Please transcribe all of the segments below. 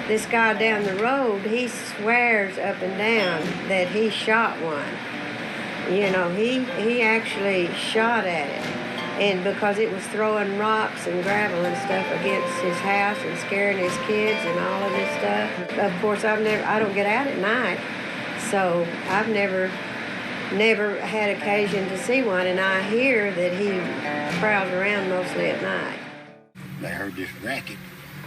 this guy down the road, he swears up and down that he shot one. You know, he actually shot at it. And because it was throwing rocks and gravel and stuff against his house and scaring his kids and all of this stuff. Of course, I don't get out at night, so I've never had occasion to see one, and I hear that he prowls around mostly at night. They heard this racket,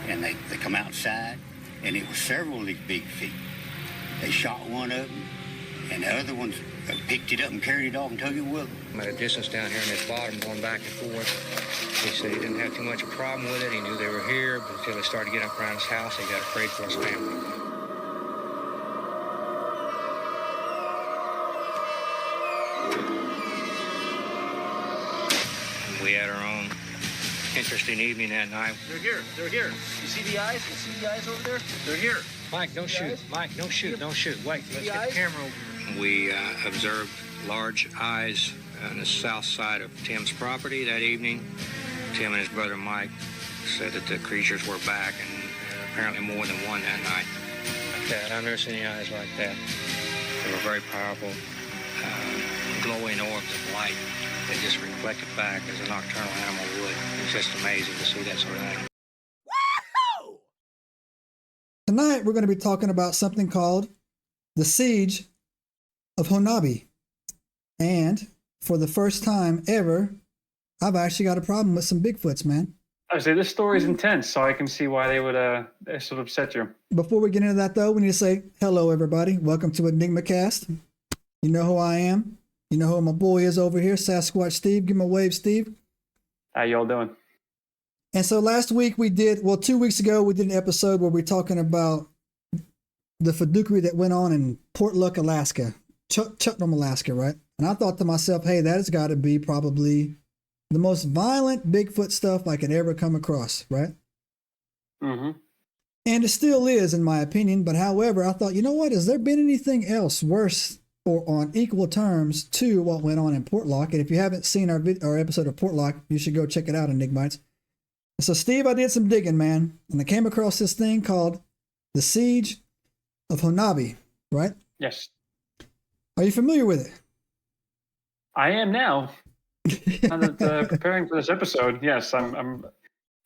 and they come outside, and it was several of these big feet. They shot one of them, and the other ones picked it up and carried it off and took it with them. At a distance down here in this bottom, going back and forth. He said he didn't have too much of a problem with it. He knew they were here, but until they started getting up around his house, he got afraid for his family. We had our own interesting evening that night. They're here. You see the eyes? You see the eyes over there? They're here. Mike, don't shoot. Mike, don't shoot. Wait, let's get the camera over. We observed large eyes on the south side of Tim's property that evening. Tim and his brother Mike said that the creatures were back, and apparently more than one that night. Like that. I've never seen any eyes like that. They were very powerful, glowing orbs of light that just reflected back as a nocturnal animal would. It was just amazing to see that sort of thing. Woohoo! Tonight we're going to be talking about something called the Siege of Honobia. And for the first time ever, I've actually got a problem with some Bigfoots, man. I say this story is intense, so I can see why they would sort of upset you. Before we get into that, though, we need to say hello, everybody. Welcome to EnigmaCast. You know who I am. You know who my boy is over here, Sasquatch Steve. Give him a wave, Steve. How y'all doing? And so last week 2 weeks ago, we did an episode where we're talking about the fiduciary that went on in Portlock, Alaska, Chutnam, Alaska, right? And I thought to myself, hey, that has got to be probably the most violent Bigfoot stuff I could ever come across, right? Mm-hmm. And it still is, in my opinion. But however, I thought, you know what? Has there been anything else worse or on equal terms to what went on in Portlock? And if you haven't seen our episode of Portlock, you should go check it out, Enigmites. So, Steve, I did some digging, man. And I came across this thing called the Siege of Honobia, right? Yes. Are you familiar with it? I am now. Preparing for this episode, yes, I'm.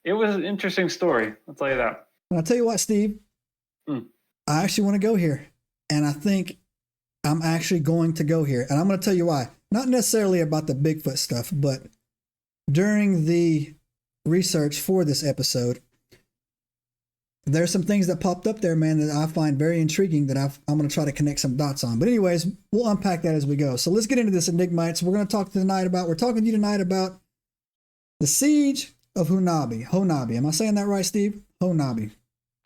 It was an interesting story. I'll tell you that. And I'll tell you what, Steve. I actually want to go here, and I think I'm actually going to go here, and I'm going to tell you why. Not necessarily about the Bigfoot stuff, but during the research for this episode, there's some things that popped up there, man, that I find very intriguing that I'm going to try to connect some dots on. But anyways, we'll unpack that as we go. So let's get into this, Enigmites. We're talking to you tonight about the Siege of Honobia. Honobia. Am I saying that right, Steve? Honobia.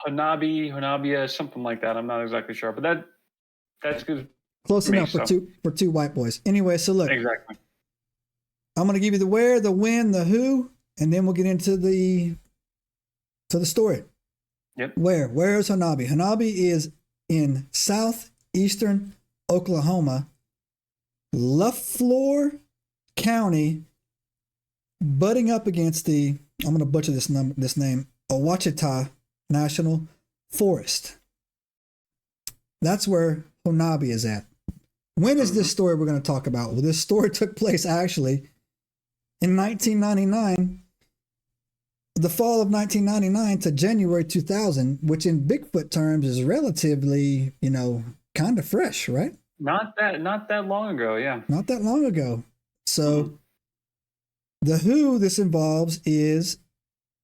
Honobia, something like that. I'm not exactly sure, but that's good. Close enough for two white boys. Anyway, so look. Exactly. I'm going to give you the where, the when, the who, and then we'll get into the story. Yep. Where is Honobia? Honobia is in southeastern Oklahoma, Leflore County, butting up against I'm going to butcher this name, Ouachita National Forest. That's where Honobia is at. When is this story we're going to talk about? Well, this story took place actually in 1999. The fall of 1999 to January 2000, which in Bigfoot terms is relatively, kind of fresh, right? Not that long ago, yeah. Not that long ago. So the who this involves is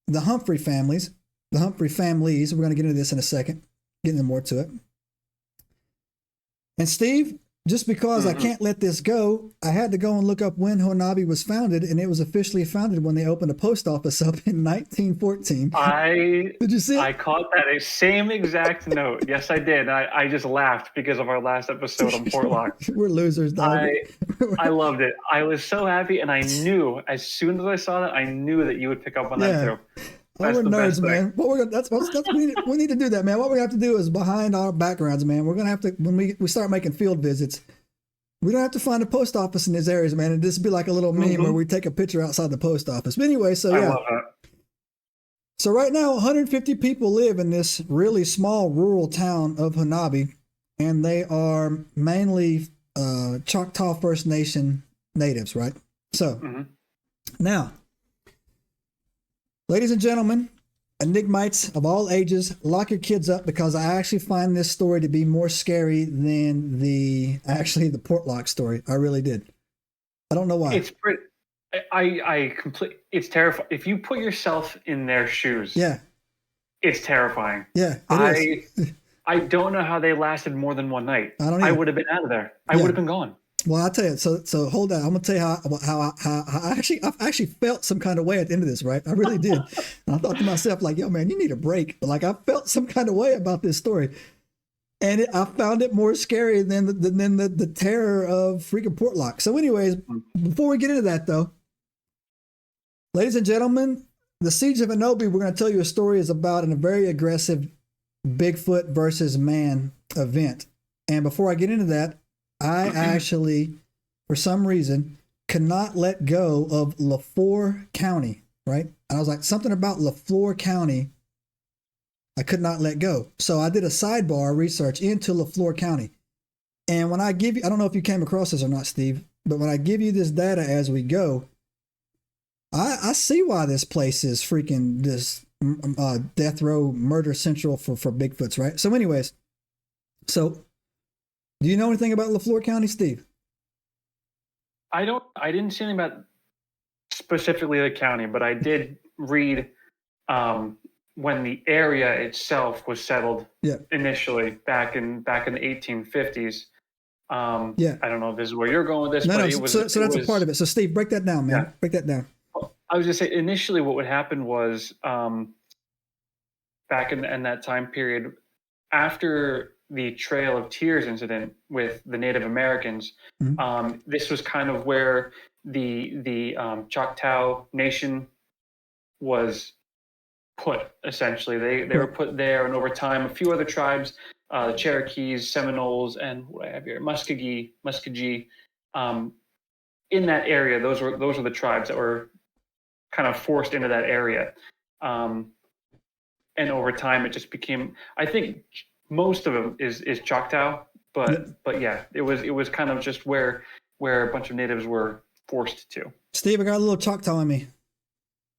the Humphrey families. We're going to get into this in a second, getting more to it. And Steve, just because I can't let this go, I had to go and look up when Honobia was founded, and it was officially founded when they opened a post office up in 1914. Did you see it? I caught that same exact note. Yes, I did. I just laughed because of our last episode on Portlock. We're losers, dog. I loved it. I was so happy, and I knew as soon as I saw that, I knew that you would pick up on that too. We're nerds, man. We need to do that, man. What we have to do is behind our backgrounds, man. We're going to have to, when we start making field visits, we don't have to find a post office in these areas, man. And this would be like a little meme where we take a picture outside the post office. But anyway, so yeah. I love that. So right now, 150 people live in this really small rural town of Honobia, and they are mainly Choctaw First Nation natives, right? So now, ladies and gentlemen, Enigmites of all ages, lock your kids up because I actually find this story to be more scary than the Portlock story. I really did. I don't know why. It's pretty. It's terrifying. If you put yourself in their shoes, Yeah, it's terrifying. yeah, it is. I don't know how they lasted more than one night. I don't I either. would have been out of there. I would have been gone. Well, I'll tell you. So hold on. I'm gonna tell you how I actually felt some kind of way at the end of this. Right, I really did. And I thought to myself, like, yo, man, you need a break. But like, I felt some kind of way about this story, and I found it more scary than the terror of freaking Portlock. So, anyways, before we get into that, though, ladies and gentlemen, the Siege of Honobia, we're going to tell you a story is about a very aggressive Bigfoot versus man event. And before I get into that, I actually, for some reason, cannot let go of LaFleur County, right? And I was like, something about LaFleur County, I could not let go. So I did a sidebar research into LaFleur County. And when I give you, I don't know if you came across this or not, Steve, but when I give you this data as we go, I see why this place is freaking this death row murder central for Bigfoots, right? So anyways, so do you know anything about LaFleur County, Steve? I didn't see anything about specifically the county, but I did read when the area itself was settled initially back in the 1850s. I don't know if this is where you're going with this, but it was so that's a part of it. So Steve, break that down, man. Yeah. Break that down. I was just saying, initially what would happen was back in that time period, after the Trail of Tears incident with the Native Americans, this was kind of where the Choctaw Nation was put, essentially. They were put there, and over time, a few other tribes, the Cherokees, Seminoles, and what I have here, Muskogee, in that area, those were the tribes that were kind of forced into that area. And over time, it just became, I think most of them is Choctaw, but yeah, it was kind of just where a bunch of natives were forced to. Steve, I got a little Choctaw in me.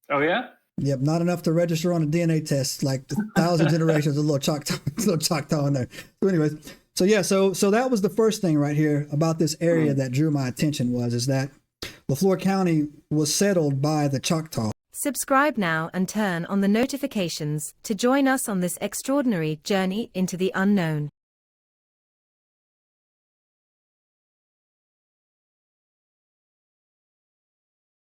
Oh yeah? Yep, not enough to register on a DNA test. Like 1,000 generations, a little Choctaw in there. So anyways, so that was the first thing right here about this area that drew my attention is that LaFleur County was settled by the Choctaw. Subscribe now and turn on the notifications to join us on this extraordinary journey into the unknown.